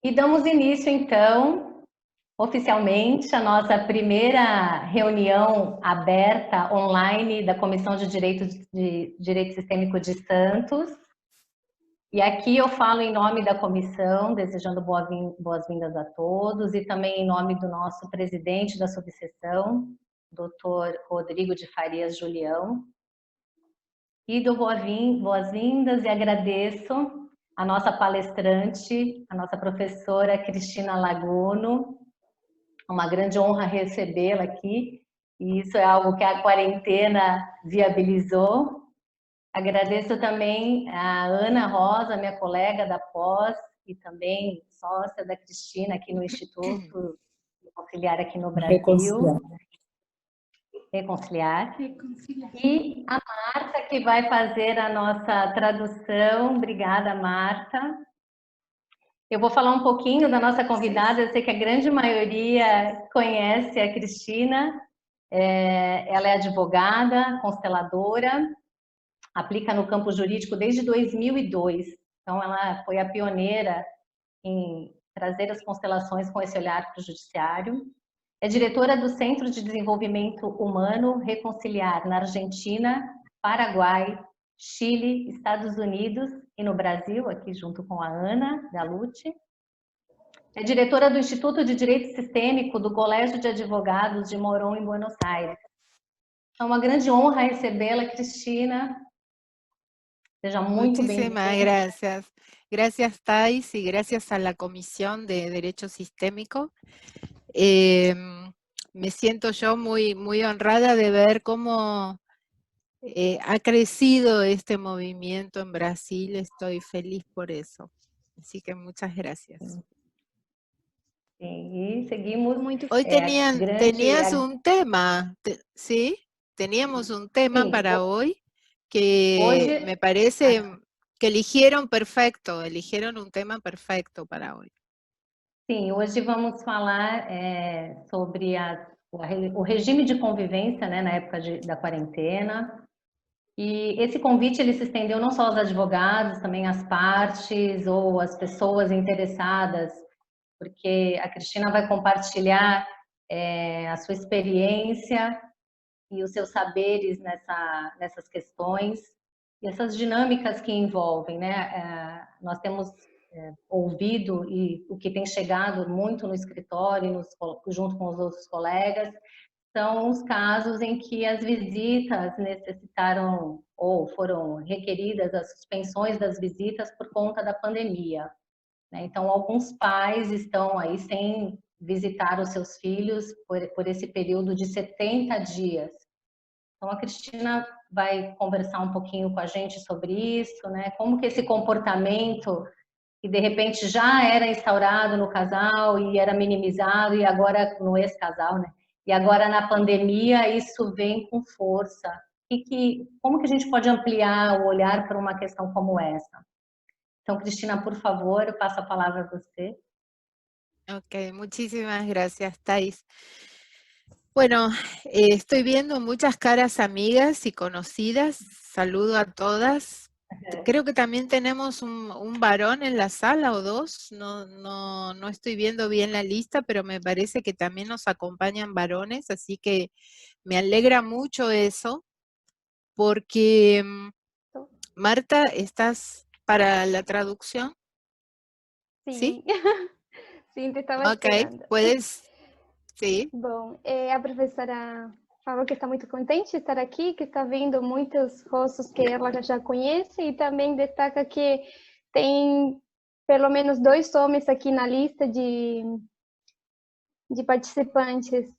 E damos início, então, oficialmente, à nossa primeira reunião aberta online da Comissão de Direito Sistêmico de Santos. E aqui eu falo em nome da comissão, desejando boas-vindas a todos, e também em nome do nosso presidente da subseção, Dr. Rodrigo de Farias Julião. E dou boas-vindas e agradeço a nossa palestrante, a nossa professora Cristina Laguno. É uma grande honra recebê-la aqui, e isso é algo que a quarentena viabilizou. Agradeço também a Ana Rosa, minha colega da pós, e também sócia da Cristina aqui no Instituto Auxiliar aqui no Brasil. Reconciliar. E a Marta, que vai fazer a nossa tradução. Obrigada, Marta. Eu vou falar um pouquinho da nossa convidada. Eu sei que a grande maioria conhece a Cristina. Ela é advogada, consteladora, aplica no campo jurídico desde 2002. Então, ela foi a pioneira em trazer as constelações com esse olhar para o judiciário. É diretora do Centro de Desenvolvimento Humano Reconciliar na Argentina, Paraguai, Chile, Estados Unidos e no Brasil, aqui junto com a Ana Gallucci. É diretora do Instituto de Direito Sistêmico do Colégio de Advogados de Morón, em Buenos Aires. É uma grande honra recebê-la, Cristina. Seja muito bem-vinda. Muchísimas gracias. Gracias, Thais, y gracias a la Comisión de Derecho Sistémico. Me siento yo muy honrada de ver cómo ha crecido este movimiento en Brasil. Estoy feliz por eso. Así que muchas gracias. Y seguimos. Hoy tenías un tema, ¿sí? Teníamos un tema para hoy que me parece que eligieron un tema perfecto para hoy. Sim, hoje vamos falar sobre o regime de convivência, né, na época da quarentena. E esse convite ele se estendeu não só aos advogados, também às partes ou às pessoas interessadas, porque a Cristina vai compartilhar a sua experiência e os seus saberes nessas questões e essas dinâmicas que envolvem, né? Nós temos ouvido e o que tem chegado muito no escritório, junto com os outros colegas, são os casos em que as visitas necessitaram ou foram requeridas as suspensões das visitas por conta da pandemia, né? Então, alguns pais estão aí sem visitar os seus filhos por esse período de 70 dias. Então, a Cristina vai conversar um pouquinho com a gente sobre isso, né? Como que esse comportamento que de repente já era instaurado no casal e era minimizado, e agora no ex-casal, né? E agora na pandemia isso vem com força. Como que a gente pode ampliar o olhar para uma questão como essa? Então, Cristina, por favor, eu passo a palavra a você. Ok, muchísimas gracias, Thais. Bueno, estoy viendo muchas caras amigas y conocidas. Saludo a todas. Creo que también tenemos un varón en la sala o dos. No estoy viendo bien la lista, pero me parece que también nos acompañan varones, así que me alegra mucho eso, porque Marta, ¿estás para la traducción? Sim. ¿Sí? Sim, te estava esperando. Puedes... Sim. Bom, a professora falou que está muito contente de estar aqui, que está vendo muitos rostos que ela já conhece e também destaca que tem pelo menos 2 homens aqui na lista de participantes.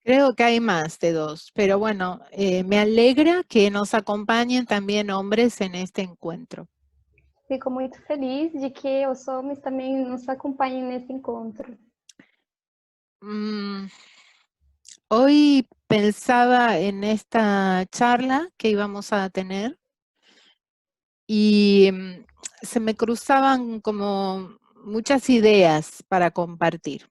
Creo que hay más de 2, pero bueno, me alegra que nos acompañen también hombres en este encuentro. Fico muito feliz de que os homens também nos acompanhem nesse encontro. Hoy pensaba en esta charla que íbamos a tener y se me cruzaban como muchas ideas para compartir.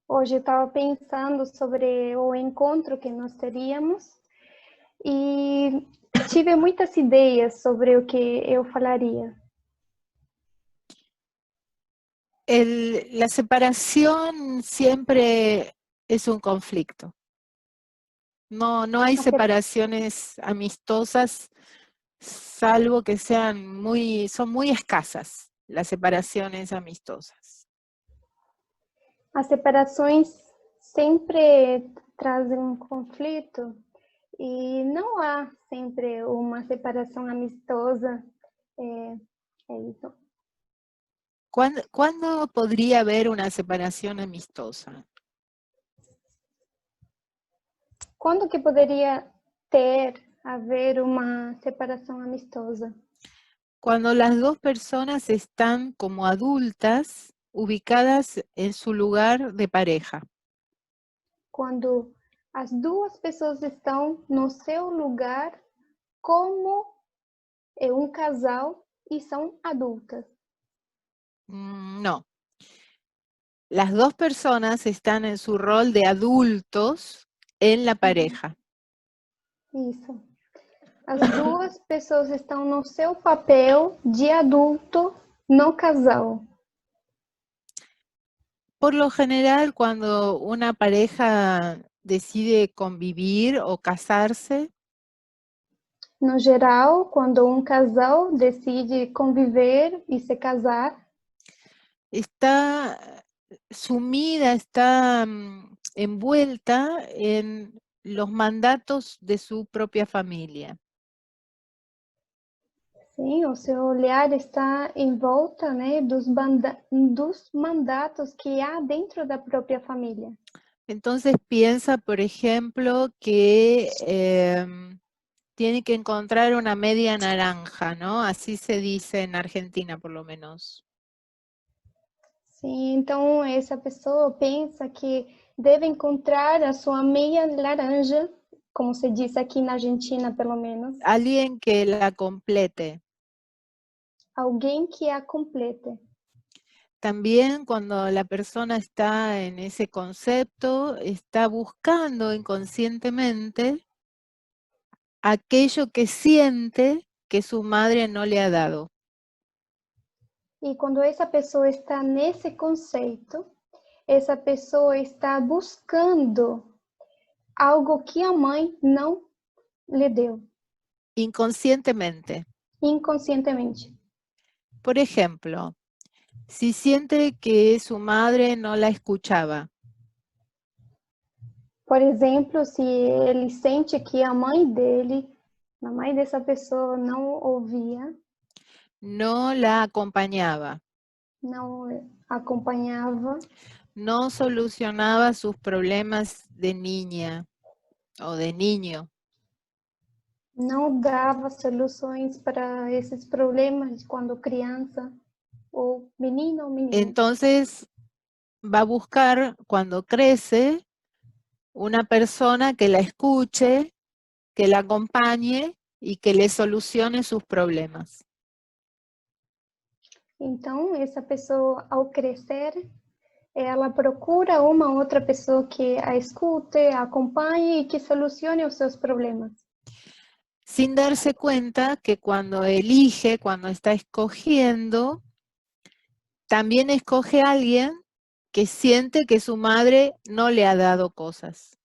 Hoje eu estava pensando sobre o encontro que nós teríamos e tive muitas ideias sobre o que eu falaria. La separación siempre es un conflicto. No hay separaciones amistosas, salvo que son muy escasas las separaciones amistosas. As separações sempre trazem um conflito e não há sempre uma separação amistosa. É isso. ¿Cuándo podría haber una separación amistosa? Quando que poderia haver uma separação amistosa? Cuando las dos personas están como adultas, ubicadas en su lugar de pareja. Quando as duas pessoas estão no seu lugar como um casal e são adultas. No. Las dos personas están en su rol de adultos en la pareja. Isso. As duas pessoas estão no seu papel de adulto no casal. Por lo general, cuando una pareja decide convivir o casarse, No geral, quando um casal decide conviver e se casar, está sumida, está envuelta en los mandatos de su propia familia. sim, o seu olhar está em volta, né, dos mandatos que há dentro da própria família. Entonces piensa, por ejemplo, que tiene que encontrar una media naranja, ¿no? Así se dice en Argentina, por lo menos. Sim, então essa pessoa pensa que deve encontrar a sua meia laranja, como se diz aqui na Argentina, pelo menos. Alguien que la complete. Alguém que a complete. También cuando la persona está en ese concepto, está buscando inconscientemente aquello que siente que su madre no le ha dado. E quando essa pessoa está nesse conceito, essa pessoa está buscando algo que a mãe não lhe deu. Inconscientemente. Inconscientemente. Por ejemplo, si siente que su madre no la escuchaba. Por exemplo, se ele sente que a mãe dessa pessoa não ouvia, no la acompañaba, não acompanhava, no solucionaba sus problemas de niña o de niño. não dava soluções para esses problemas quando criança, ou menino ou menina. Entonces va a buscar, cuando crece, una persona que la escuche, que la acompañe y que le solucione sus problemas. Então, essa pessoa, ao crescer, ela procura uma outra pessoa que a escute, a acompanhe e que solucione os seus problemas. Sin darse cuenta que cuando elige, cuando está escogiendo, también escoge a alguien que siente que su madre no le ha dado cosas.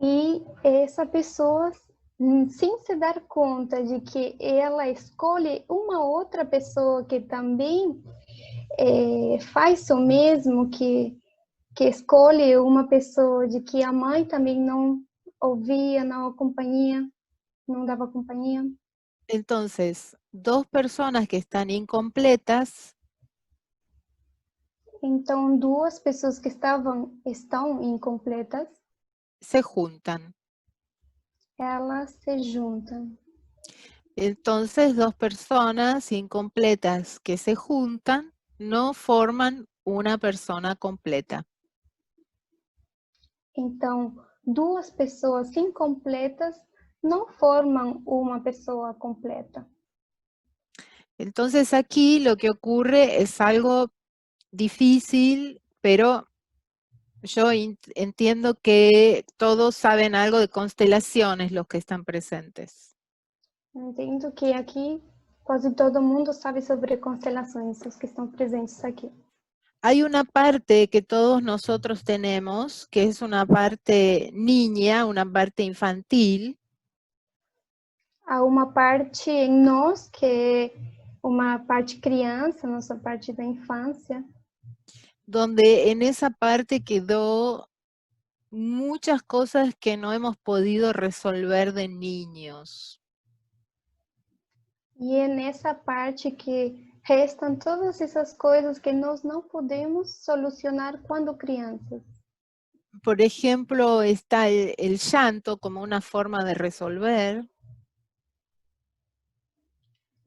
E essa pessoa, sem se dar conta de que ela escolhe uma outra pessoa que também faz o mesmo, que escolhe uma pessoa de que a mãe também não ouvia, não acompanhava, não dava companhia. Entonces, dos personas que están incompletas. Então, duas pessoas que estão incompletas. Se juntan. Elas se juntam. Entonces, dos personas incompletas que se juntan no forman una persona completa. Então, duas pessoas incompletas não formam uma pessoa completa. Entonces, aquí lo que ocurre es algo difícil, pero yo entiendo que todos saben algo de constelaciones los que están presentes. Entendo que aqui Quase todo mundo sabe sobre constelações, os que estão presentes aqui. Hay una parte que todos nosotros tenemos, que es una parte niña, una parte infantil, Há uma parte em nós que é uma parte criança, nossa parte da infância, donde en esa parte quedó muchas cosas que no hemos podido resolver de niños. e é nessa parte que restam todas essas coisas que nós não podemos solucionar quando crianças. Por ejemplo, está el llanto como una forma de resolver,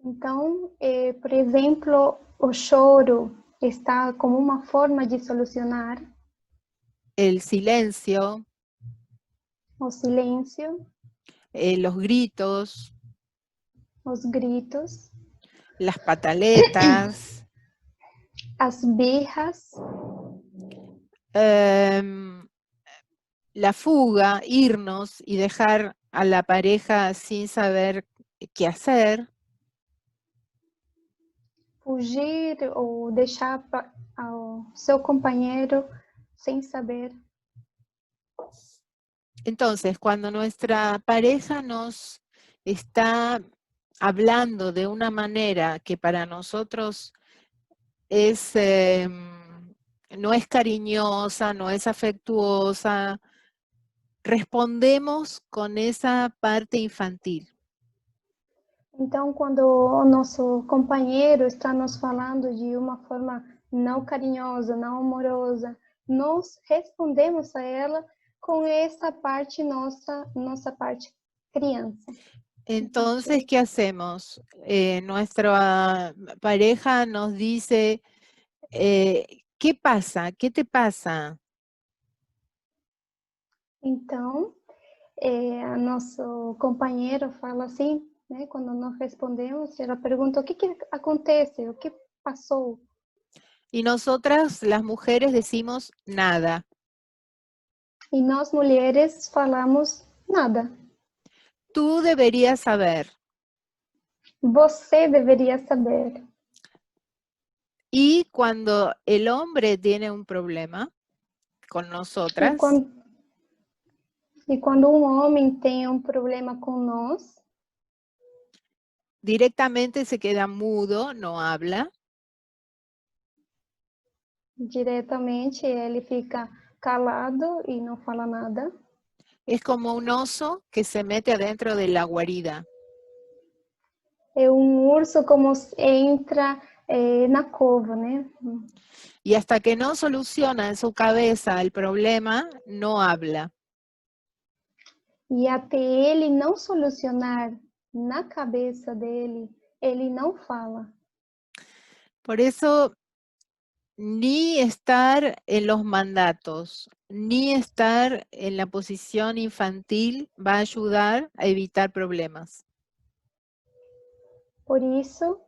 Então, por exemplo, o choro está como uma forma de solucionar, el silencio, o silêncio, los gritos, os gritos, las pataletas, as birras, la fuga, irnos y dejar a la pareja sin saber qué hacer. fugir ou deixar ao seu companheiro sem saber. Entonces, cuando nuestra pareja nos está hablando de una manera que para nosotros es, no es cariñosa, no es afectuosa, respondemos con esa parte infantil. Então, quando o nosso companheiro está nos falando de uma forma não carinhosa, não amorosa, nós respondemos a ela com essa parte nossa parte criança. Entonces, ¿qué hacemos? Nuestra pareja nos dice, ¿qué pasa? ¿Qué te pasa? Então, nosso companheiro fala assim, né? Quando nós respondemos, ela pergunta o que acontece, o que passou. Y nosotras, las mujeres, decimos nada. E nós mulheres falamos nada. Tú deberías saber. Você deveria saber. Y cuando el hombre tiene un problema con nosotras, E quando um homem tem um problema com nós, directamente se queda mudo, no habla. diretamente ele fica calado e não fala nada. Es como un oso que se mete adentro de la guarida. É um urso como entra na cova, né? Y hasta que no soluciona en su cabeza el problema, no habla. E até ele não solucionar na cabeça dele, ele não fala. Por eso, ni estar en los mandatos, ni estar en la posición infantil va a ayudar a evitar problemas. Por isso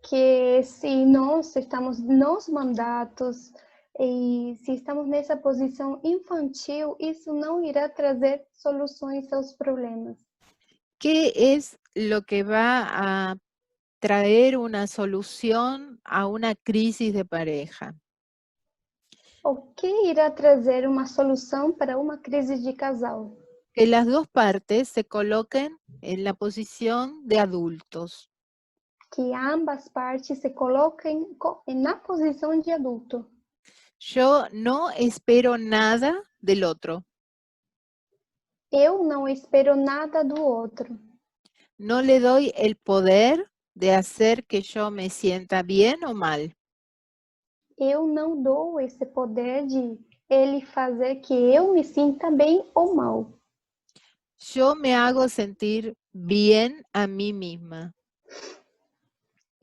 que se nós estamos nos mandatos e se estamos nessa posição infantil, isso não irá trazer soluções aos problemas. ¿Qué es lo que va a traer una solución a una crisis de pareja? O que irá trazer uma solução para uma crise de casal? Que las dos partes se coloquen en la posición de adultos. Que ambas partes se coloquem na posição de adulto. Yo no espero nada del otro. Eu não espero nada do outro. No le doy el poder de hacer que yo me sienta bien o mal. Eu não dou esse poder de ele fazer que eu me sinta bem ou mal. Yo me hago sentir bien a mí misma.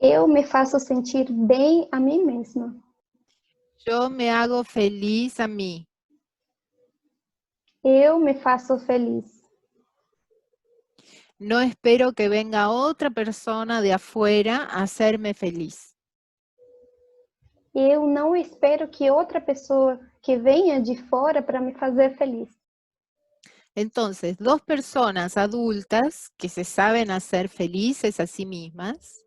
Eu me faço sentir bem a mim mesma. Yo me hago feliz a mí. Eu me faço feliz. No espero que venga otra persona de afuera a hacerme feliz. Eu não espero que outra pessoa que venha de fora para me fazer feliz. Entonces, dos personas adultas que se saben hacer felices a sí mismas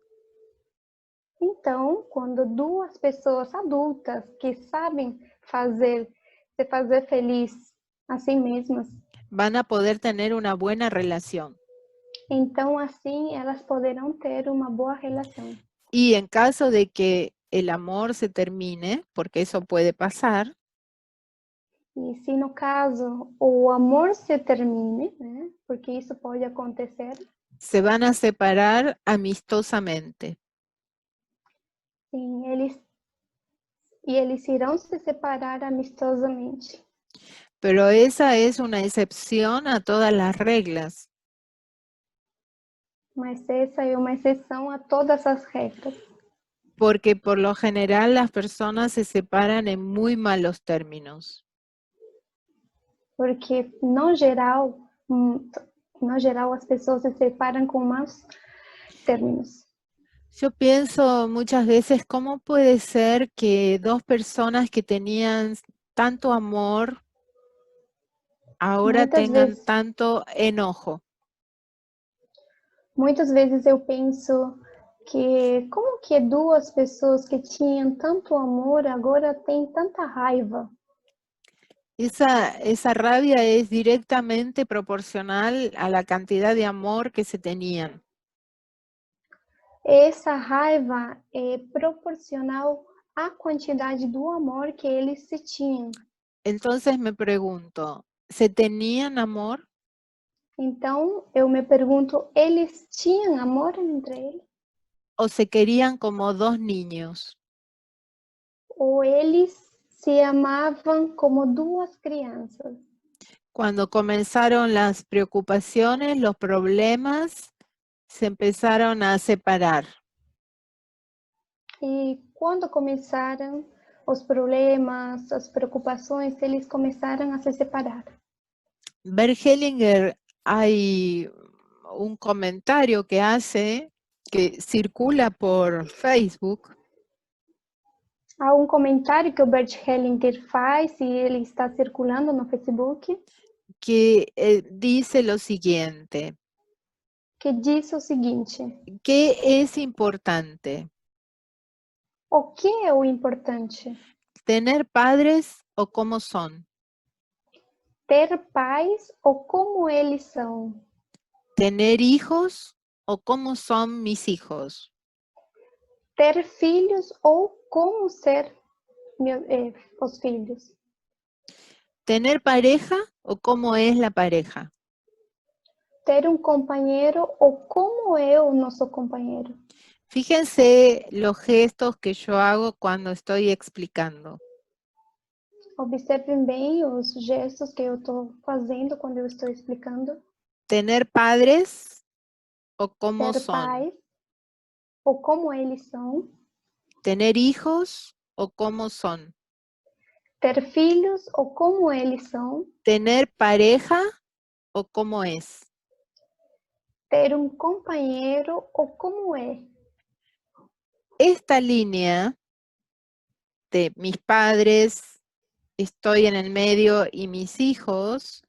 Então, quando duas pessoas adultas que sabem se fazer feliz a si mesmas, van a poder tener una buena relación. então assim elas poderão ter uma boa relação. Y en caso de que el amor se termine, porque eso puede pasar, E se no caso o amor se termine, né, porque isso pode acontecer, se van a separar amistosamente. sim, eles irão se separar amistosamente. Pero esa es una excepción a todas las reglas. Mas essa é uma exceção a todas as regras. Porque por lo general las personas se separan en muy malos términos. Porque, no geral, as pessoas se separam com maus términos. Yo pienso muchas veces cómo puede ser que dos personas que tenían tanto amor ahora tengan tanto enojo. Muitas vezes eu penso que como que duas pessoas que tinham tanto amor agora têm tanta raiva? Esa rabia es directamente proporcional a la cantidad de amor que se tenían. Essa raiva é proporcional à quantidade do amor que eles se tinham. Entonces me pregunto, ¿se tenían amor? Então, eu me pergunto, eles tinham amor entre eles? ¿O se querían como dos niños? Ou eles se amavam como duas crianças? Cuando comenzaron las preocupaciones, los problemas, se empezaron a separar. E quando começaram os problemas, as preocupações, eles começaram a se separar. Bert Hellinger, hay un comentario que hace, que circula por Facebook. Há um comentário que o Bert Hellinger faz e ele está circulando no Facebook, que dice lo siguiente. que diz o seguinte: ¿Qué es importante? o que é o importante? ¿Tener padres o cómo son? Ter pais ou como eles são? ¿Tener hijos o cómo son mis hijos? Ter filhos ou como ser os filhos? ¿Tener pareja o cómo es la pareja? Ter um companheiro ou como é o nosso companheiro? Fíjense los gestos que yo hago cuando estoy explicando. Observem bem os gestos que eu estou fazendo quando eu estou explicando. ¿Tener padres o cómo Ter son? pais ou como eles são? ¿Tener hijos o cómo son? Ter filhos ou como eles são? ¿Tener pareja o cómo es? Ter um companheiro ou como é? Esta línea de mis padres, estoy en el medio y mis hijos,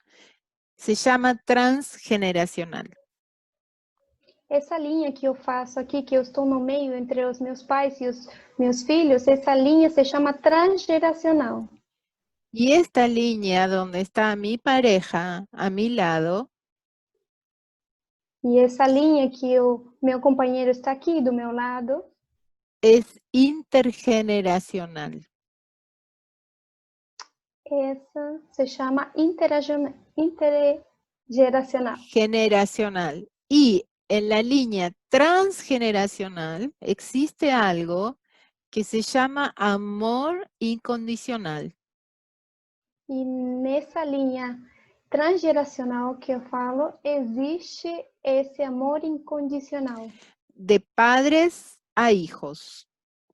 se llama transgeneracional. Essa linha que eu faço aqui, que eu estou no meio entre os meus pais e os meus filhos, essa linha se chama transgeracional. Y esta línea donde está mi pareja a mi lado, E essa linha que meu companheiro está aqui do meu lado, es intergeneracional. essa se chama intergeracional. Generacional. Y en la línea transgeneracional existe algo que se llama amor incondicional. E nessa linha transgeracional que eu falo, existe esse amor incondicional. De padres a hijos.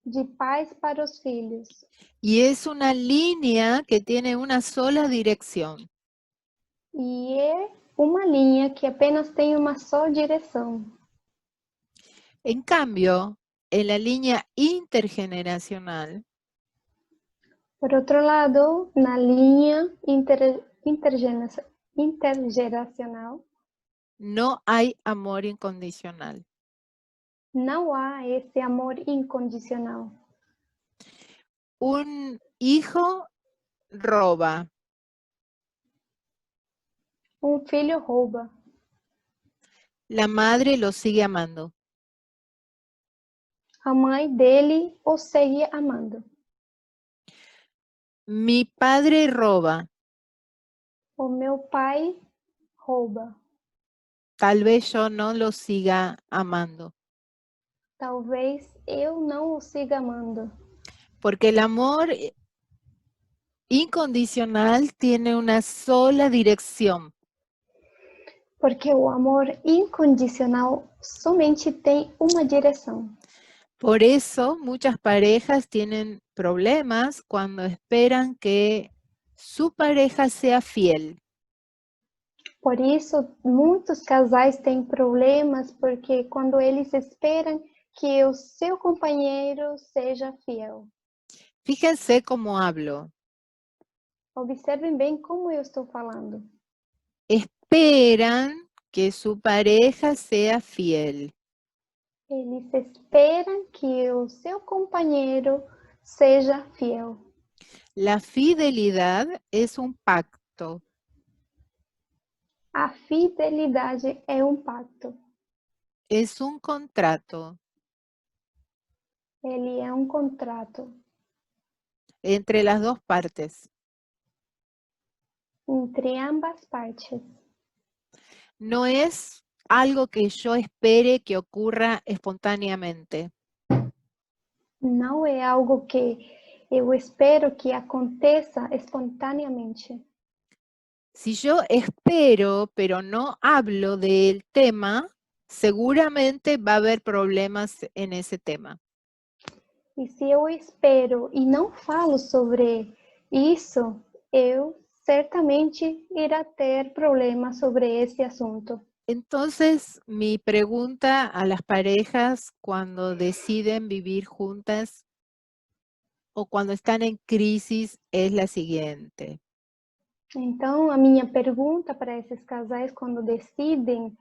De pais para os filhos. Y es una línea que tiene una sola dirección. E é uma linha que apenas tem uma só direção. En cambio, en la línea intergeneracional, Por outro lado, na linha intergeracional, no hay amor incondicional. Não há esse amor incondicional. Un hijo roba. Filho rouba. La madre lo sigue amando. A mãe dele o segue amando. Mi padre roba. O meu pai rouba. Tal vez yo no lo siga amando. Talvez eu não o siga amando. Porque el amor incondicional tiene una sola dirección. Porque o amor incondicional somente tem uma direção. Por eso muchas parejas tienen problemas cuando esperan que su pareja sea fiel. Por isso, muitos casais têm problemas porque quando eles esperam que o seu companheiro seja fiel. Fíjense cómo hablo. Observem bem como eu estou falando. Esperan que su pareja sea fiel. Eles esperam que o seu companheiro seja fiel. La fidelidad es un pacto. A fidelidade é um pacto. Es un contrato Ele é um contrato entre las dos partes. entre ambas partes. No es algo que yo espere que ocurra espontáneamente. Não é algo que eu espero que aconteça espontaneamente. Si yo espero, pero no hablo del tema, seguramente va a haber problemas en ese tema. E se eu espero e não falo sobre isso, eu certamente irá ter problemas sobre esse assunto. Entonces, mi pregunta a las parejas cuando deciden vivir juntas o cuando están en crisis es la siguiente. Então, a minha pergunta para esses casais quando decidem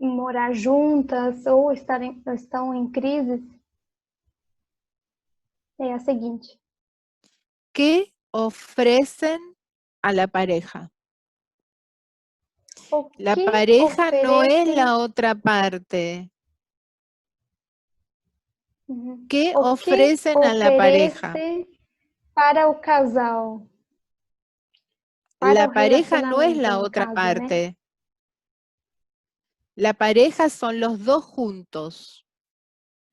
morar juntas ou estão em crise é a seguinte: ¿Qué ofrecen a la pareja? o La que pareja no es oferecem, la otra parte. ¿Qué o que ofrecen a la pareja? oferece para o casal, para La o pareja no es relacionamento, la no otra caso, né? parte. La pareja son los dos juntos.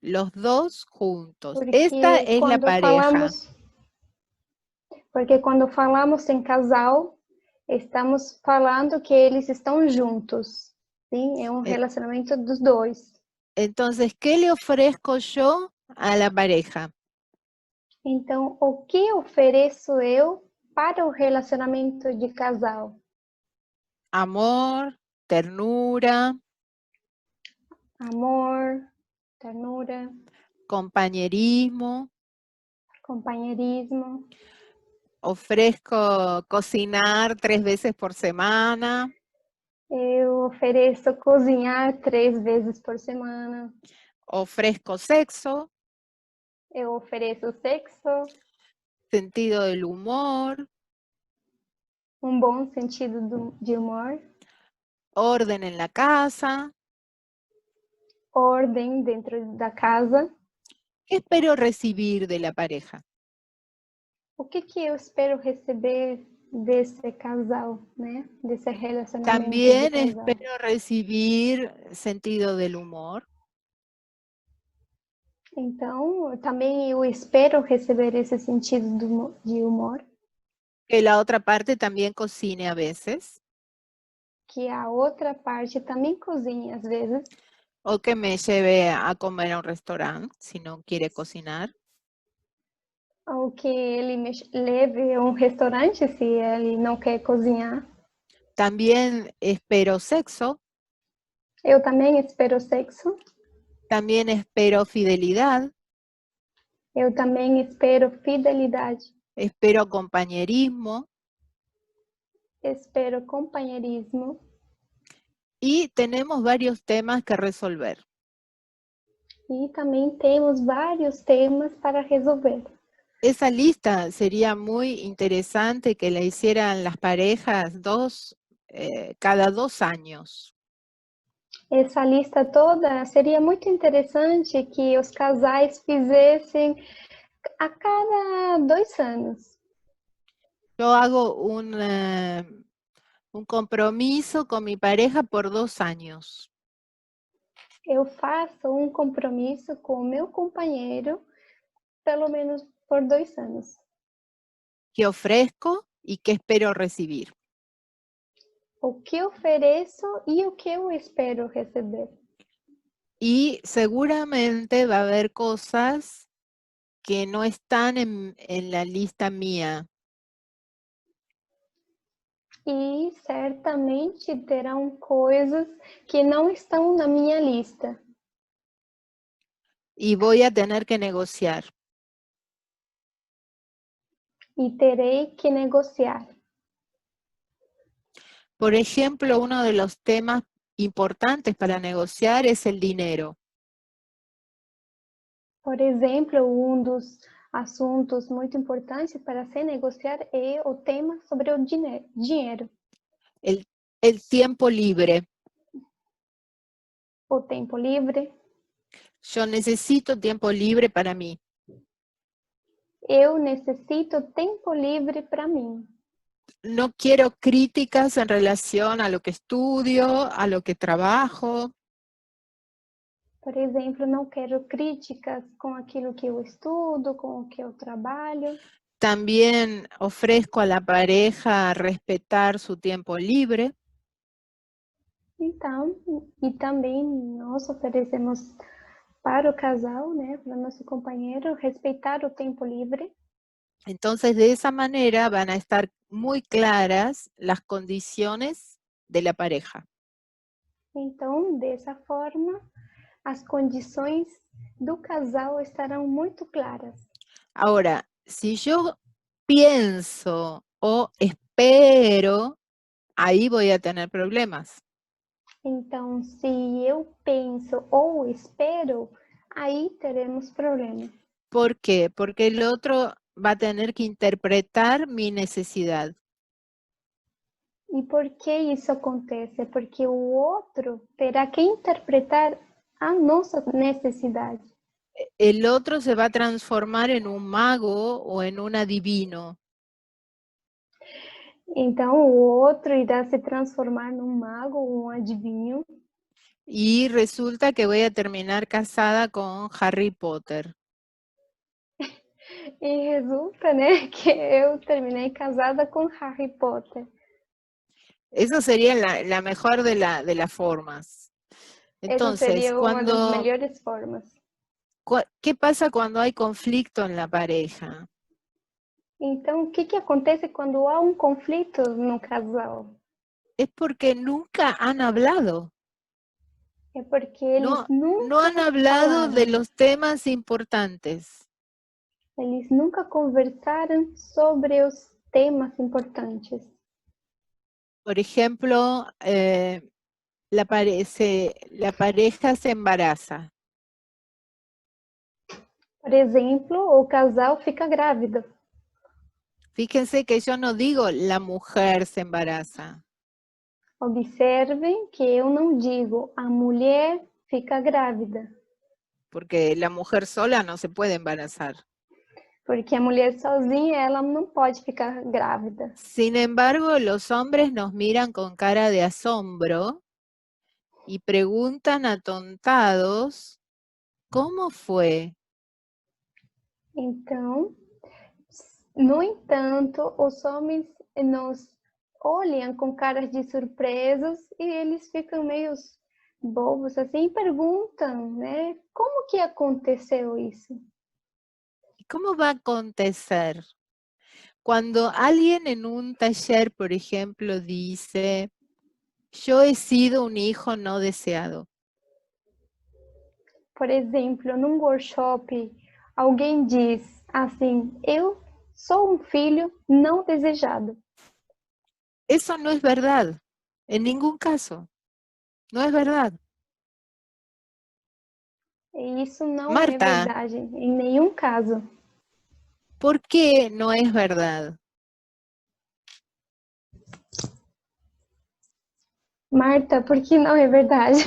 Los dos juntos. Esta Porque es la pareja. quando falamos em casal, estamos falando que eles estão juntos, sim? É um Eh, relacionamento dos dois. Entonces, ¿qué le ofrezco yo a la pareja? Então, o que ofereço eu para o relacionamento de casal? Amor, ternura, Amor, ternura, compañerismo. companheirismo. Ofrezco cocinar 3 veces por semana. Eu ofereço cozinhar 3 vezes por semana. Ofrezco sexo, Eu ofereço sexo, sentido del humor, bom sentido de humor, orden en la casa. ordem dentro da casa. ¿Qué espero recibir de la pareja? O que eu espero receber desse casal, né? Desse relacionamento de También casal? espero recibir sentido del humor, Então, também eu espero receber esse sentido de humor, que la otra parte también cocine a veces, que a outra parte também cozinhe às vezes, o que me lleve a comer a un restaurante si no quiere cocinar. ou que ele me leve a um restaurante se ele não quer cozinhar. También espero sexo, Eu também espero sexo, también espero fidelidad, eu também espero fidelidade, espero compañerismo espero companheirismo. y tenemos varios temas que resolver. E também temos vários temas para resolver. Esa lista sería muy interesante que la hicieran las parejas cada 2 años. Essa lista toda seria muito interessante que os casais fizessem a cada 2 anos. Yo hago un compromiso con mi pareja por 2 años. Eu faço um compromisso com o meu companheiro, pelo menos por 2 anos. ¿Qué ofrezco y qué espero recibir? O que ofereço e o que eu espero receber. Y seguramente va a haber cosas que no están en la lista mía. E certamente terão coisas que não estão na minha lista. Y voy a tener que negociar. E terei que negociar. Por ejemplo, uno de los temas importantes para negociar es el dinero. Por exemplo, um dos assuntos muito importantes para se negociar é o tema sobre o dinheiro. El tiempo libre. O tempo livre. Yo necesito tiempo libre para mí. Eu necessito tempo livre para mim. No quiero críticas en relación a lo que estudio, a lo que trabajo. Por exemplo, não quero críticas com aquilo que eu estudo, com o que eu trabalho. También ofrezco a la pareja respetar su tiempo libre. Então, e também nós oferecemos para o casal, né, para o nosso companheiro, respeitar o tempo livre. Entonces, de esa manera van a estar muy claras las condiciones de la pareja. Então, dessa forma, as condições do casal estarão muito claras. Ahora, si yo pienso o espero, ahí voy a tener problemas. Então, se eu penso ou espero, aí teremos problemas. ¿Por qué? Porque el otro va a tener que interpretar mi necesidad. E por que isso acontece? Porque o outro terá que interpretar a nossa necessidade. El otro se va a transformar en un mago o en un adivino. Então, o outro irá se transformar num mago ou um adivinho. Y resulta que voy a terminar casada con Harry Potter. E resulta, né, que eu terminei casada com Harry Potter. Eso sería la mejor de las formas. Essa Entonces, seria uma das melhores formas. ¿qué pasa cuando hay conflicto en la pareja? Então, o que acontece quando há um conflito no casal? Es porque nunca han hablado. É porque eles nunca No han hablado falaram. de los temas importantes. Eles nunca conversaram sobre os temas importantes. Por ejemplo, la pareja se embaraza. Por exemplo, o casal fica grávida. Fíjense que yo no digo la mujer se embaraza. Observem que eu não digo a mulher fica grávida. Porque la mujer sola no se puede embarazar. Porque a mulher sozinha, ela não pode ficar grávida. Sin embargo, los hombres nos miran con cara de asombro y preguntan atontados, ¿cómo fue? Então, no entanto, os homens nos olham com caras de surpresos e eles ficam meio bobos assim e perguntam, né? Como que aconteceu isso? ¿Cómo va a acontecer? Cuando alguien en un taller, por ejemplo, dice, yo he sido un hijo no deseado. Por exemplo, num workshop, alguém diz assim, eu sou um filho não desejado. Eso no es verdad, en ningún caso. No es verdad. E isso não é Marta, verdade, em nenhum caso. ¿por qué no es verdad? Marta, por que não é verdade?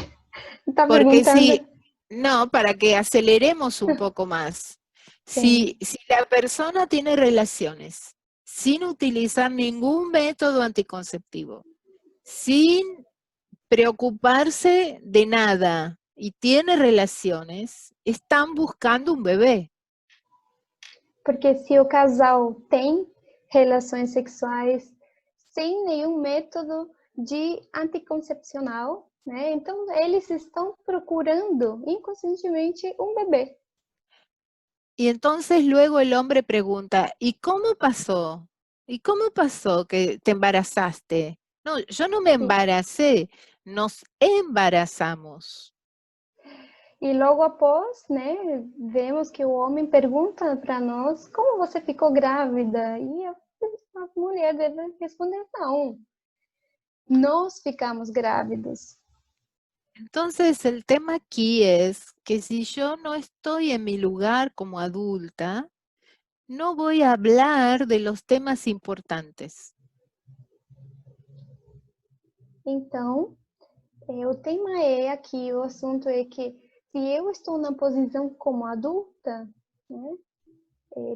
Está Porque perguntando? no, para que aceleremos un poco más. Sim. Si la persona tiene relaciones sin utilizar ningún método anticonceptivo, sin preocuparse de nada y tiene relaciones, están buscando un bebé. Porque se o casal tem relações sexuais sem nenhum método de anticoncepcional, né? Então eles estão procurando inconscientemente um bebê. Y entonces luego el hombre pregunta, ¿y cómo pasó? ¿Y cómo pasó que te embarazaste? No, yo no me embaracé, nos embarazamos. E logo após, né, vemos que o homem pergunta para nós como você ficou grávida e a mulher deve responder não. Nós ficamos grávidos. Entonces el tema aquí es que si yo no estoy en mi lugar como adulta, no voy a hablar de los temas importantes. Então, o tema é aqui, o assunto é que se eu estou na posição como adulta, né,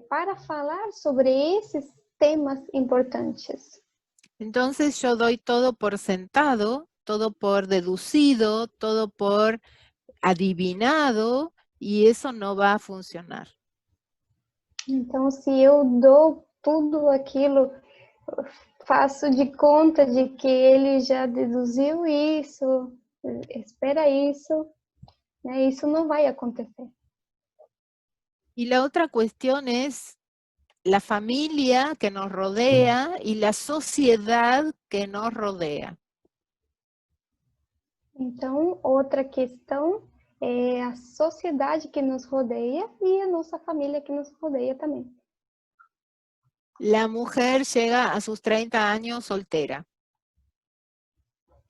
para falar sobre esses temas importantes. Entonces yo doy todo por sentado, todo por deducido, todo por adivinado, y eso no va a funcionar. Então, se eu dou tudo aquilo, faço de conta de que ele já deduziu isso, espera isso, né, isso não vai acontecer. Y la otra cuestión es la familia que nos rodea y la sociedad que nos rodea. Então, outra questão é a sociedade que nos rodeia e a nossa família que nos rodeia também. La mujer llega a sus 30 años soltera.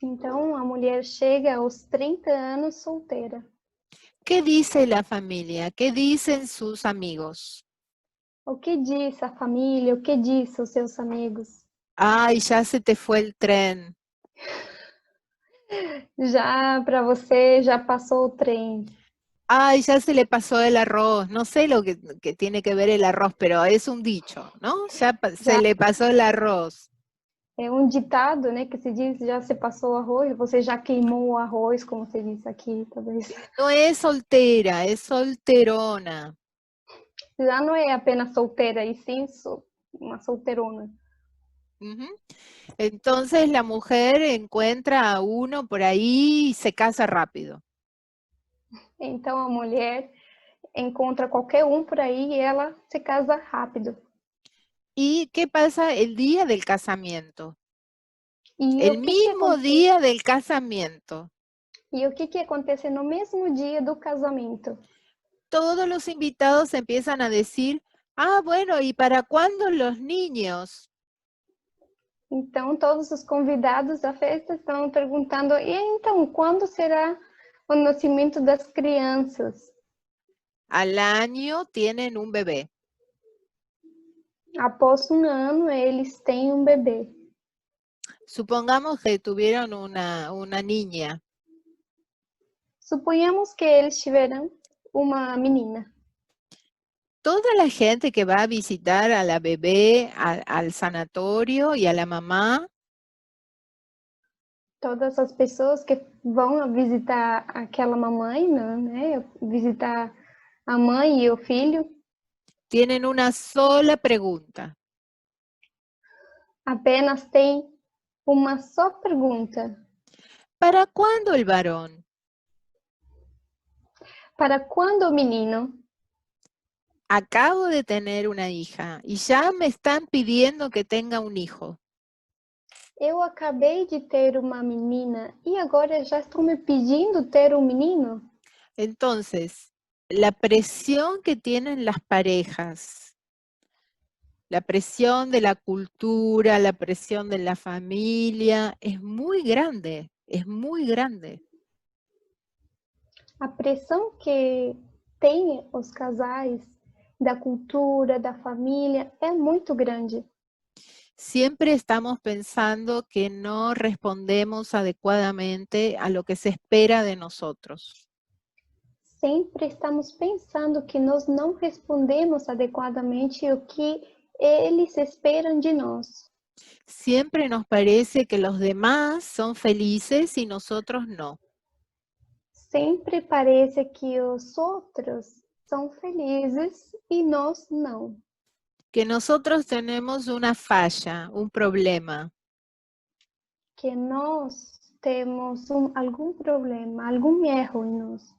Então, a mulher chega aos 30 anos solteira. ¿Qué dice la familia? ¿Qué dicen sus amigos? O que diz a família? O que diz os seus amigos? Ay, ya se te fue el tren. Já para você, já passou o trem. Ay, ya se le pasó el arroz. No sé lo que tiene que ver el arroz, pero es un dicho, ¿no? Se le pasó el arroz. É um ditado, né, que se diz, já se passou o arroz, você já queimou o arroz, como se diz aqui, talvez. No es soltera, es solterona. Já não é apenas solteira, e sim uma solteirona. Ujú. Entonces la mujer encuentra a uno por ahí y se casa rápido. Então a mulher encontra qualquer um por aí e ela se casa rápido. ¿Y qué pasa el día del casamiento? E El o que mismo acontece? día del casamiento. E o que acontece no mesmo dia do casamento? Todos los invitados empiezan a decir, ah, bueno, ¿y para cuándo los niños? Então todos os convidados da festa estão perguntando: e então quando será o nascimento das crianças? Al año tienen un bebé. Após um ano eles têm um bebê. Supongamos que tuvieron una niña. Suponhamos que eles tiveram uma menina. Toda la gente que va a visitar a la bebé al sanatorio y a la mamá, Todas as pessoas que vão visitar aquela mamãe, né? Visitar a mãe e o filho, tienen una sola pregunta. apenas tem uma só pergunta: ¿Para cuándo el varón? para quando o menino? Acabo de tener una hija y ya me están pidiendo que tenga un hijo. Eu acabei de ter uma menina e agora já estão me pedindo ter um menino? Entonces, la presión que tienen las parejas, la presión de la cultura, la presión de la familia, es muy grande, es muy grande. A pressão que têm os casais, da cultura, da família, é muito grande. Siempre estamos pensando que no respondemos adecuadamente a lo que se espera de nosotros. Sempre estamos pensando que nós não respondemos adequadamente o que eles esperam de nós. Siempre nos parece que los demás son felices y nosotros no. Sempre parece que os outros são felizes e nós não. Que nosotros tenemos una falla, un problema. Que nós temos algum problema, algum erro em nós.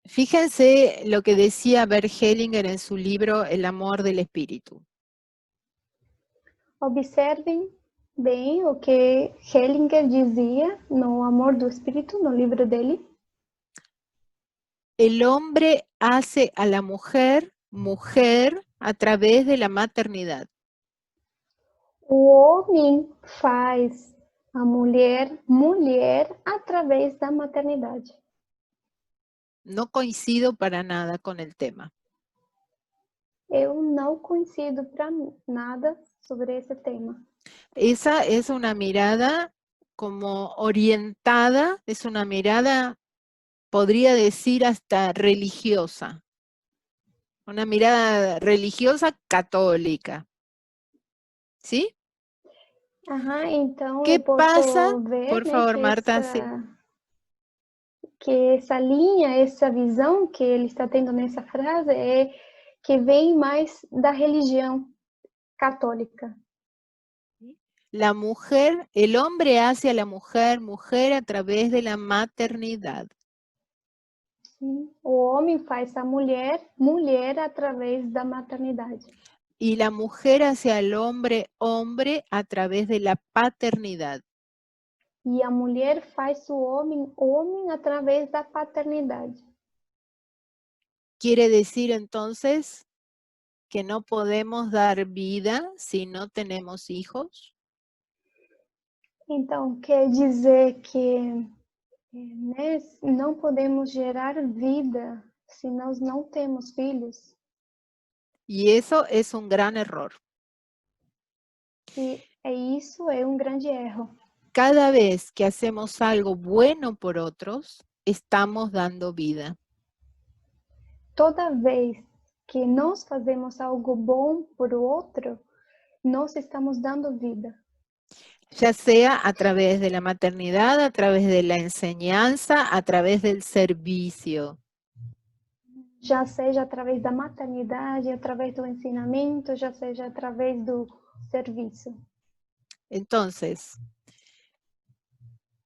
Fíjense lo que decía Bert Hellinger en su libro El amor del espíritu. Observem bem o que Hellinger dizia no Amor do Espírito, no livro dele. El hombre hace a la mujer, mujer a través de la maternidad. O homem faz a mulher, mulher através da maternidade. No coincido para nada con el tema. Eu não coincido para nada sobre esse tema. Esa es una mirada como orientada, es una mirada, podría decir hasta religiosa. Una mirada religiosa católica. ¿Sí? Aham, então ¿Qué eu posso pasa? ver, Por né, favor, Marta. Sí. que essa linha, essa visão que ele está tendo nessa frase é que vem mais da religião católica. La mujer, el hombre hacia la mujer, mujer a través de la maternidad. O homem faz a mulher, mulher através da maternidade. Y la mujer hacia el hombre, hombre a través de la paternidad. E a mulher faz o homem, homem através da paternidade. Quiere decir entonces que no podemos dar vida si no tenemos hijos. Então, quer dizer que né, não podemos gerar vida se nós não temos filhos. Y eso es un gran error. E isso é um grande erro. Cada vez que hacemos algo bueno por otros, estamos dando vida. Toda vez que nós fazemos algo bom por outro, nós estamos dando vida. Ya sea a través de la maternidad, a través de la enseñanza, a través del servicio. Já seja através da maternidade, através do ensinamento, já seja através do serviço. Entonces,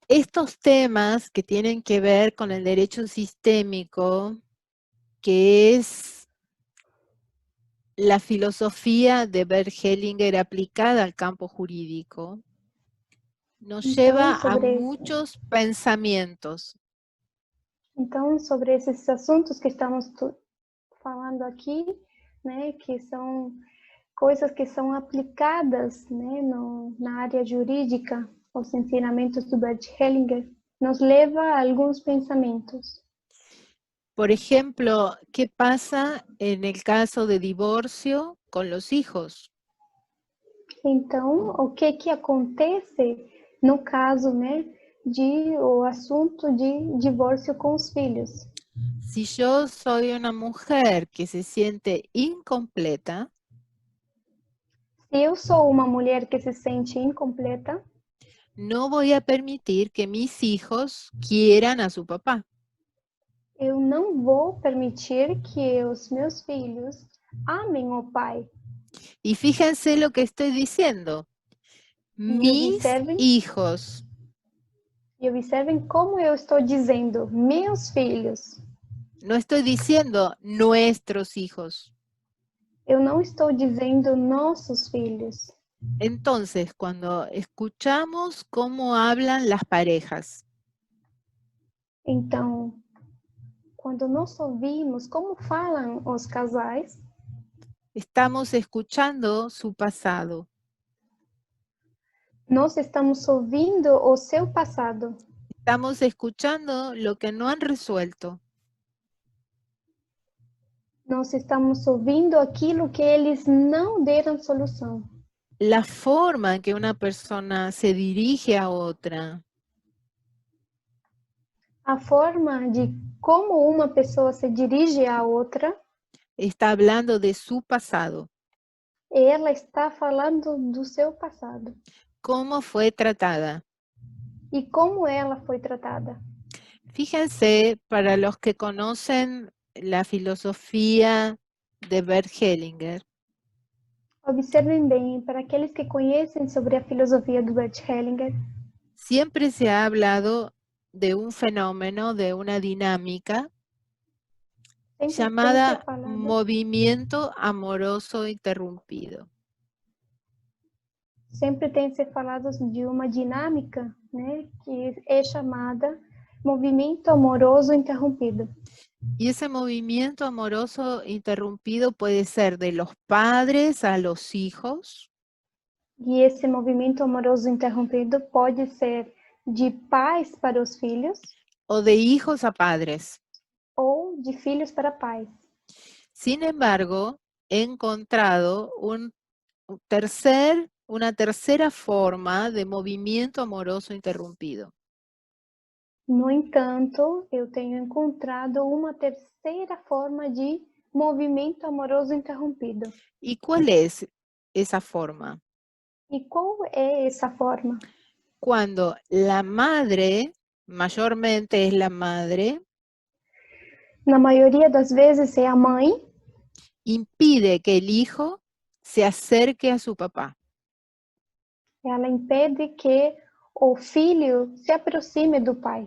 estos temas que tienen que ver con el derecho sistémico, que es la filosofía de Bert Hellinger aplicada al campo jurídico, nos lleva a muchos pensamientos. Então, sobre esses assuntos que estamos falando aqui, né, que são coisas que são aplicadas, né, na área jurídica, os ensinamentos do Bert Hellinger, nos leva a alguns pensamentos. Por ejemplo, ¿qué pasa en el caso de divorcio con los hijos? Então, o que acontece no caso, né, o assunto de divórcio com os filhos? Si yo soy una mujer que se siente incompleta, se eu sou uma mulher que se sente incompleta, no voy a permitir que mis hijos quieran a su papá. Eu não vou permitir que os meus filhos amem o pai. Y fíjense lo que estoy diciendo. Mis hijos. E observem como eu estou dizendo, meus filhos. No estoy diciendo nuestros hijos. Eu não estou dizendo nossos filhos. Entonces, cuando escuchamos cómo hablan las parejas. Então, quando nós ouvimos como falam os casais, estamos escuchando su pasado. Nós estamos ouvindo o seu passado. Estamos escuchando lo que no han resuelto. Nós estamos ouvindo aquilo que eles não deram solução. La forma en que una persona se dirige a otra. A forma de como uma pessoa se dirige à outra, Está hablando de su pasado. ela está falando do seu passado Cómo fue tratada. e como ela foi tratada. Fíjense, para los que conocen la filosofía de Bert Hellinger, Observem bem, para aqueles que conhecem sobre a filosofia do Bert Hellinger, siempre se ha hablado de un fenómeno, de una dinámica sempre tem se llamada falado, movimiento amoroso interrumpido. sempre tem se falado de uma dinâmica, né, que é chamada movimento amoroso interrompido. Y ese movimiento amoroso interrumpido puede ser de los padres a los hijos, E esse movimento amoroso interrompido pode ser de pais para os filhos o de hijos a padres. ou de filhos para pais. Sin embargo, he encontrado una tercera forma de movimiento amoroso interrumpido. No entanto, eu tenho encontrado uma terceira forma de movimento amoroso interrompido. ¿Y cuál es esa forma? E qual é essa forma? Cuando la madre, mayormente es la madre, Na maioria das vezes é a mãe impide que el hijo se acerque a su papá. ela impede que o filho se aproxime do pai.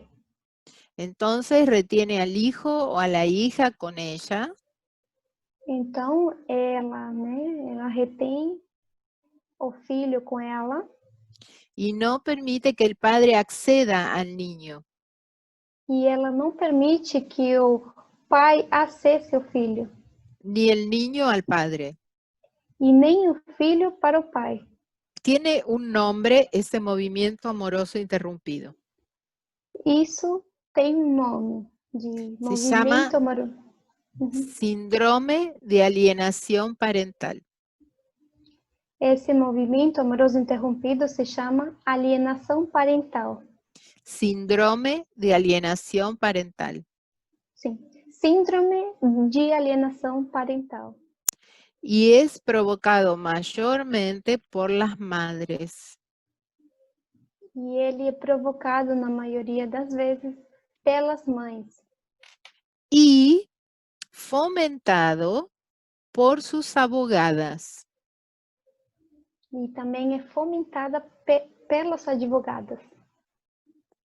Entonces retiene al hijo o a la hija con ella Então, ela retém o filho com ela y no permite que el padre acceda al niño. e ela não permite que o pai acesse o filho, Ni el niño al padre. e nem o filho para o pai. Tiene un nombre ese movimiento amoroso interrumpido. Isso tem um nome de Se llama movimento amoroso. síndrome de alienación parental. Esse movimento amoroso interrompido se chama alienação parental. Síndrome de alienación parental. Sim, síndrome de alienação parental. Y es provocado mayormente por las madres. E ele é provocado, na maioria das vezes, pelas mães. Y fomentado por sus abogadas. E também é fomentada pelas advogadas.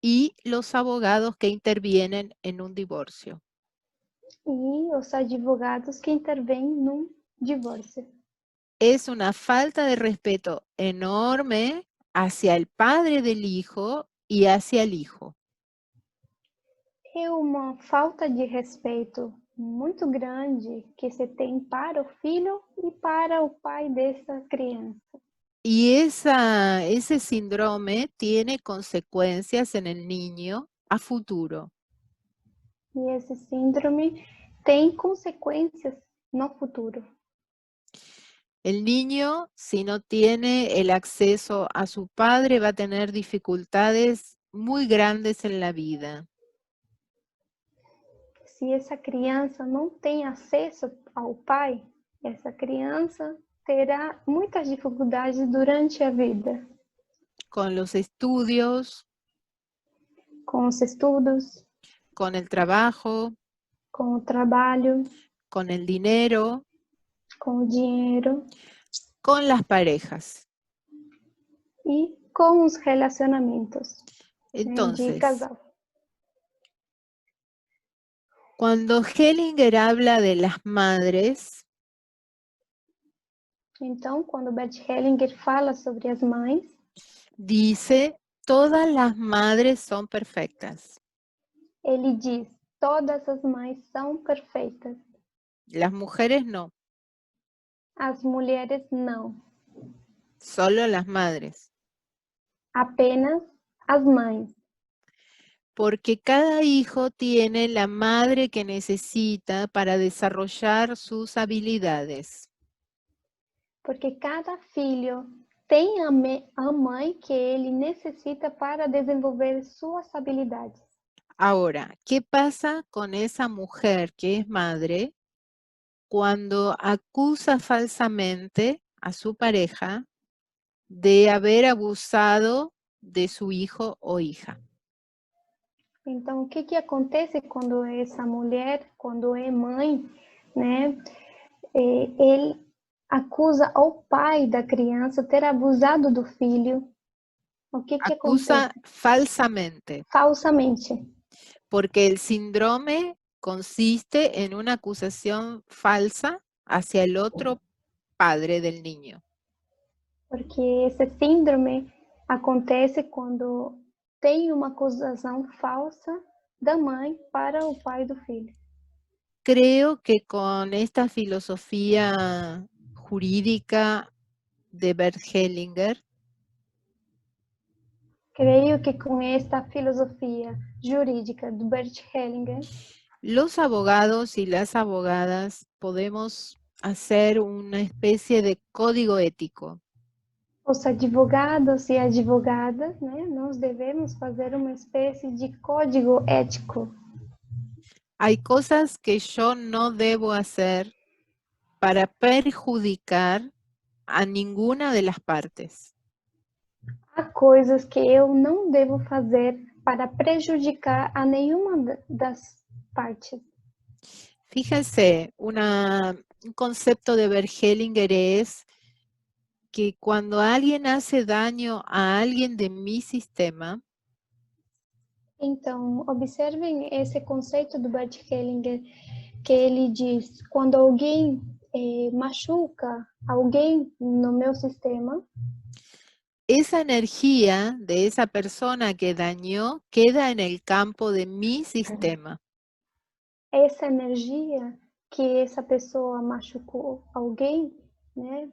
Y los abogados que intervienen en un divorcio. E os advogados que intervêm num divórcio. Es una falta de respeto enorme hacia el padre del hijo y hacia el hijo. É uma falta de respeito muito grande que se tem para o filho e para o pai dessa criança. Y ese síndrome tiene consecuencias en el niño a futuro. E esse síndrome tem consequências no futuro. El niño, si no tiene el acceso a su padre, va a tener dificultades muy grandes en la vida. Se essa criança não tem acesso ao pai, essa criança terá muitas dificuldades durante a vida. Con los estudios, Com os estudos, con el trabajo, com o trabalho, con el dinero, com o dinheiro con las parejas. e com os relacionamentos de Entonces, casal. cuando Hellinger habla de las madres, Então, quando Bert Hellinger fala sobre as mães, dice, todas las madres son perfectas. ele diz: todas as mães são perfeitas, Las mujeres no, as mulheres não, solo las madres. apenas as mães. Porque cada hijo tiene la madre que necesita para desarrollar sus habilidades. Porque cada filho tem a mãe que ele necessita para desenvolver suas habilidades. Ahora, ¿qué pasa con esa mujer que es madre cuando acusa falsamente a su pareja de haber abusado de su hijo o hija? Então, o que acontece quando essa mulher, quando é mãe, né? Ele acusa ao pai da criança ter abusado do filho. O que Acusa acontece? falsamente, Falsamente. porque el síndrome consiste en una acusación falsa hacia el otro padre del niño. Porque esse síndrome acontece quando tem uma acusação falsa da mãe para o pai do filho. Creo que con esta filosofía jurídica de Bert Hellinger, Creio que com esta filosofia jurídica do Bert Hellinger, los abogados y las abogadas podemos hacer una especie de código ético. os advogados e advogadas, né, nós devemos fazer uma espécie de código ético. Hay cosas que yo no debo hacer para perjudicar a ninguna de las partes. Há coisas que eu não devo fazer para prejudicar a nenhuma das partes. Fíjense, un concepto de Bert Hellinger es que cuando alguien hace daño a alguien de mi sistema, Então, observem esse conceito do Bert Hellinger, que ele diz, quando alguém machuca alguém no meu sistema, esa energía de esa persona que dañó queda en el campo de mi sistema. essa energia que essa pessoa machucou alguém, né,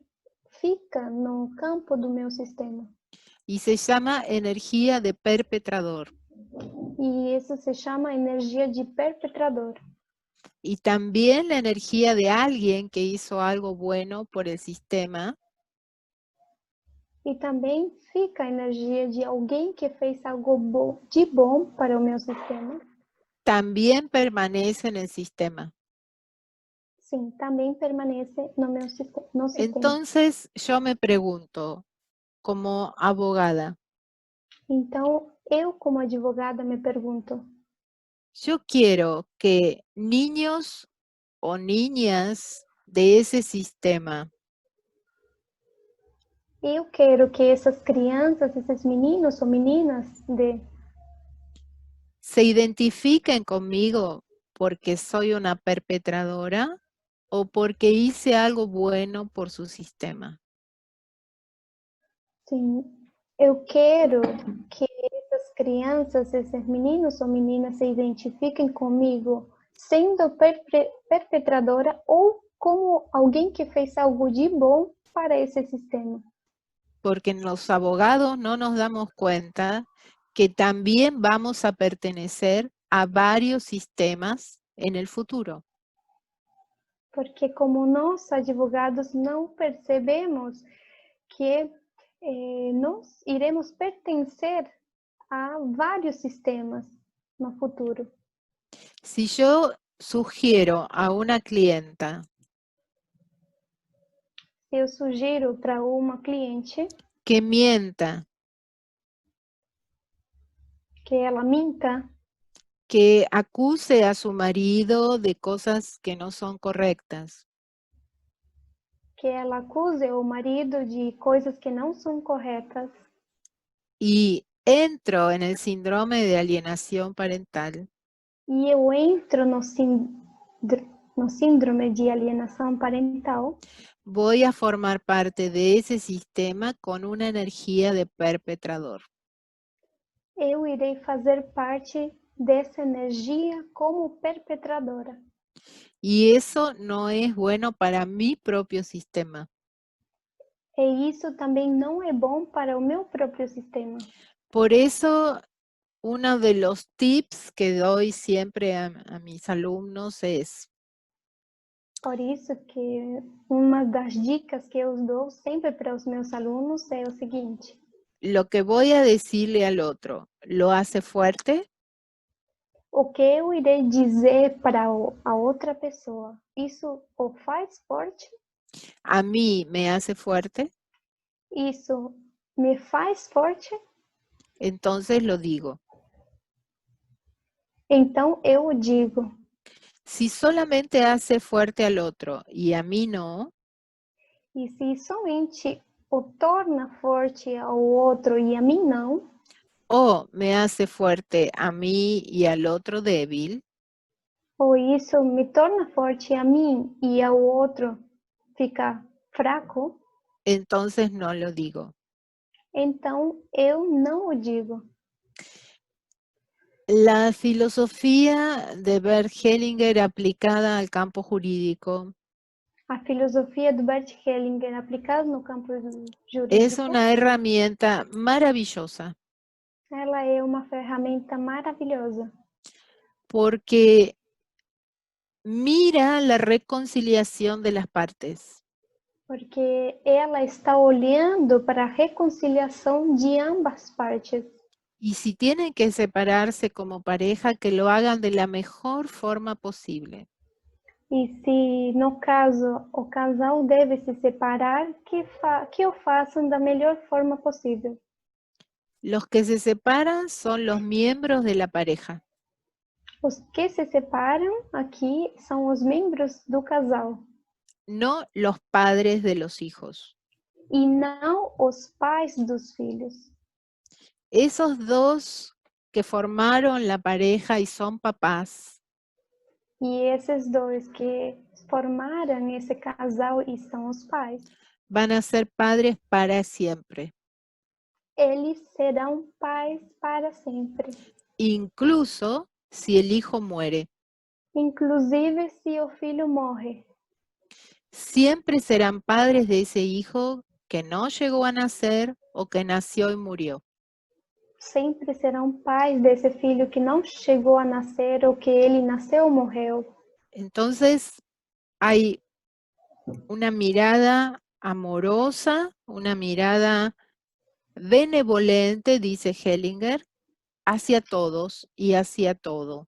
fica no campo do meu sistema. Y se llama energía de perpetrador. E isso se chama energia de perpetrador. Y también la energía de alguien que hizo algo bueno por el sistema E também fica a energia de alguém que fez algo de bom para o meu sistema. también permanece en el sistema. Sim, também permanece no meu sistema. Entonces yo me pregunto, como abogada, Então, eu como advogada me pergunto, yo quiero que niños o niñas de ese sistema eu quero que essas crianças, esses meninos ou meninas se identifiquen conmigo porque soy una perpetradora o porque hice algo bueno por su sistema. sim, eu quero que essas crianças, esses meninos ou meninas se identifiquem comigo sendo perpetradora ou como alguém que fez algo de bom para esse sistema. Porque los abogados no nos damos cuenta que también vamos a pertenecer a varios sistemas en el futuro. Porque como nós, advogados, não percebemos que nós iremos pertencer a vários sistemas no futuro. Si yo sugiero a una clienta Eu sugiro para uma cliente que mienta, que ela minta, que acuse a su marido de cosas que no son correctas, que ela acuse o marido de coisas que não são corretas, y entro en el síndrome de alienación parental, e eu entro no síndrome de alienação parental, voy a formar parte de ese sistema con una energía de perpetrador. eu irei fazer parte dessa energia como perpetradora. Y eso no es bueno para mi propio sistema. E isso também não é bom para o meu próprio sistema. Por eso uno de los tips que doy siempre a mis alumnos es: Por isso que uma das dicas que eu dou sempre para os meus alunos é o seguinte: lo que voy a decirle al otro, ¿lo hace fuerte? o que eu irei dizer para a outra pessoa, isso o faz forte? ¿A mí me hace fuerte? Isso me faz forte? Entonces lo digo. Então eu o digo. Si solamente hace fuerte al otro y a mí no, E se somente o torna forte ao outro e a mim não, o me hace fuerte a mí y al otro débil, ou isso me torna forte a mim e ao outro fica fraco, entonces no lo digo. então eu não o digo. La filosofía de Bert Hellinger aplicada al campo jurídico A filosofia do Bert Hellinger aplicada no campo es jurídico, una herramienta maravillosa ela é uma ferramenta maravilhosa, porque mira la reconciliación de las partes. porque ela está olhando para a reconciliação de ambas partes. Y si tienen que separarse como pareja, que lo hagan de la mejor forma posible. E se, no caso, o casal deve se separar, que o façam da melhor forma possível. Los que se separan son los miembros de la pareja. Os que se separam aqui são os membros do casal, No los padres de los hijos. e não os pais dos filhos. Esos dos que formaron la pareja y son papás, E esses dois que formaram esse casal e são os pais, van a ser padres para siempre. eles serão pais para sempre. Incluso si el hijo muere. Inclusive se o filho morre. Siempre serán padres de ese hijo que no llegó a nacer o que nació y murió. Sempre serão pais desse filho que não chegou a nascer ou que ele nasceu ou morreu. Entonces hay una mirada amorosa, una mirada benevolente, dice Hellinger, hacia todos y hacia todo.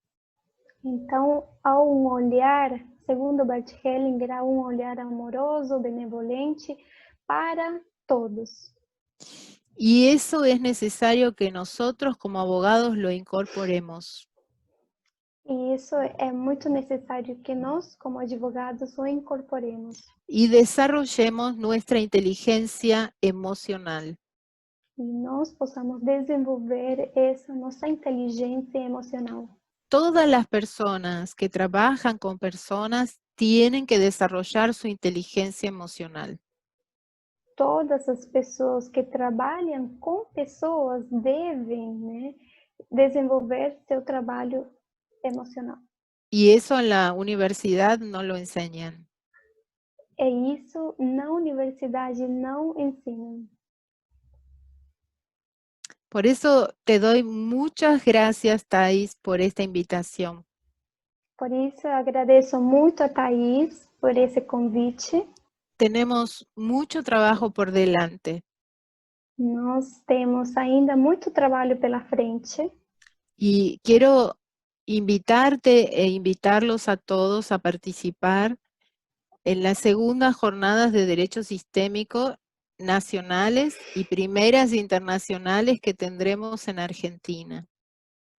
Então, há um olhar, segundo Bert Hellinger, há um olhar amoroso, benevolente para todos. Y eso es necesario que nosotros como abogados lo incorporemos. E isso é muito necessário que nós, como advogados, o incorporemos. Y desarrollemos nuestra inteligencia emocional. E nós possamos desenvolver essa nossa inteligência emocional. Todas las personas que trabajan con personas tienen que desarrollar su inteligencia emocional. Todas as pessoas que trabalham com pessoas devem, desenvolver seu trabalho emocional. Y eso en la universidad no lo enseñan. E isso na universidade não ensinam. Por eso te doy muchas gracias, Thais, por esta invitación. Por isso, eu agradeço muito a Thaís por esse convite. Tenemos mucho trabajo por delante. Nós temos ainda muito trabalho pela frente. Y quiero invitarte e invitarlos a todos a participar en las segundas jornadas de Derecho Sistémico nacionales y primeras internacionales que tendremos en Argentina.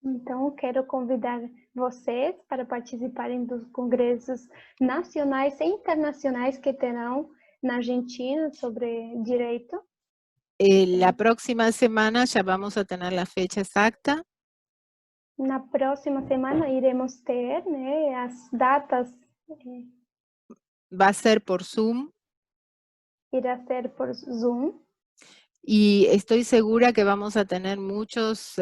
Então, eu quero convidar vocês para participarem dos congressos nacionais e internacionais que terão na Argentina sobre direito. La próxima semana ya vamos a tener la fecha exacta. Na próxima semana iremos ter, as datas. Va a ser por Zoom. Irá ser por Zoom. Y estoy segura que vamos a tener muchos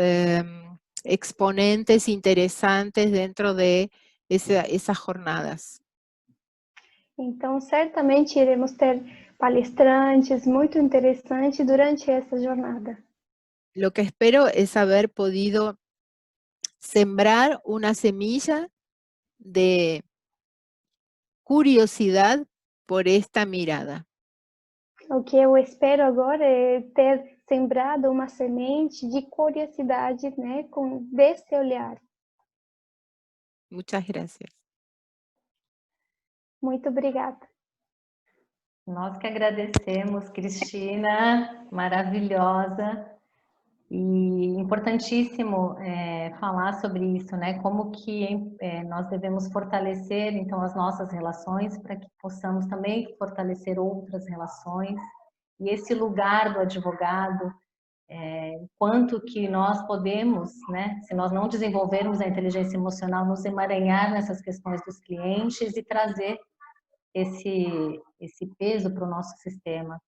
exponentes interesantes dentro de esas jornadas. Então, certamente iremos ter palestrantes muito interessantes durante essa jornada. Lo que espero es haber podido sembrar una semilla de curiosidad por esta mirada. O que eu espero agora é ter sembrado uma semente de curiosidade, né, desse olhar. Muchas gracias. Muito obrigada. Nós que agradecemos, Cristina, maravilhosa. E importantíssimo falar sobre isso, né? Como que nós devemos fortalecer, então, as nossas relações para que possamos também fortalecer outras relações. E esse lugar do advogado, quanto que nós podemos, né? Se nós não desenvolvermos a inteligência emocional, nos emaranhar nessas questões dos clientes e trazer esse peso para o nosso sistema.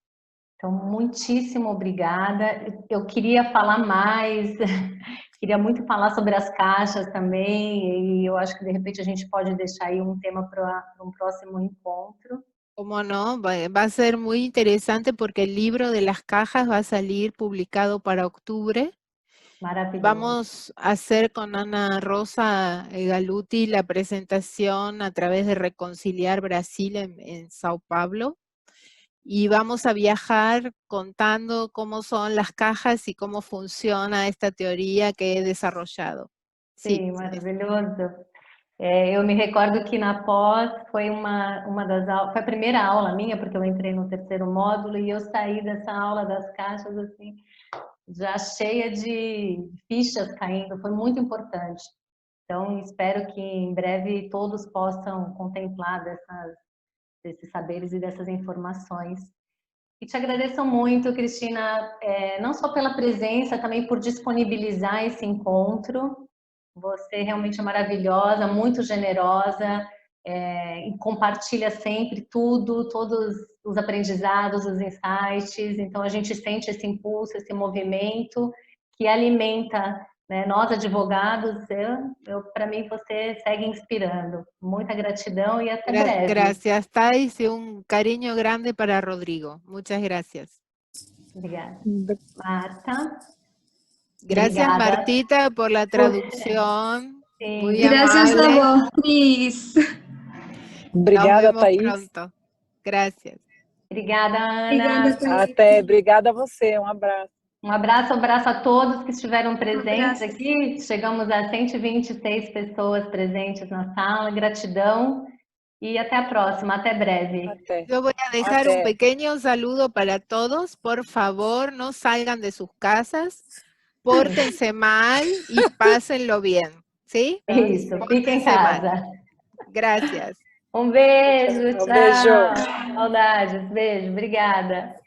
Então, muitíssimo obrigada. Eu queria falar mais, queria muito falar sobre as caixas também, e eu acho que de repente a gente pode deixar aí um tema para um próximo encontro. Como no, va a ser muy interesante porque el libro de las cajas va a salir publicado para octubre. Maravilhoso. Vamos a hacer con Ana Rosa Galuti la presentación a través de Reconciliar Brasil en Sao Paulo. Y vamos a viajar contando cómo son las cajas y cómo funciona esta teoría que he desarrollado. Sim, maravilhoso. Eu me recordo que na pós foi uma das aulas, foi a primeira aula minha, porque eu entrei no terceiro módulo e eu saí dessa aula das caixas assim, já cheia de fichas caindo, foi muito importante. Então, espero que em breve todos possam contemplar desses saberes e dessas informações. E te agradeço muito, Cristina, não só pela presença, também por disponibilizar esse encontro. Você realmente é maravilhosa, muito generosa, e compartilha sempre tudo, todos os aprendizados, os insights. Então, a gente sente esse impulso, esse movimento que alimenta, né, nós advogados. Para mim, você segue inspirando. Muita gratidão e até breve. Gracias, Thais, y un cariño grande para Rodrigo. Muchas gracias. Obrigada. Marta. Gracias, Obrigada. Martita, por la traducción. Sí. Muy Gracias amable. a vos, Cris. Obrigada, Nos vemos Thaís. pronto. Gracias. Obrigada, Ana. Obrigada, Thaís. Até, obrigada a você, um abraço. Um abraço a todos que estiveram presentes abraço. aqui. Chegamos a 126 pessoas presentes na sala. Gratidão e até a próxima. Até breve. Até. Yo voy a dejar un pequeño saludo para todos. Por favor, no salgan de sus casas, pórtense mal y pásenlo bien, ¿sí? Isso, fiquem em casa. Gracias. Um beijo, Um tchau. beijo. Saudades, beijo, obrigada.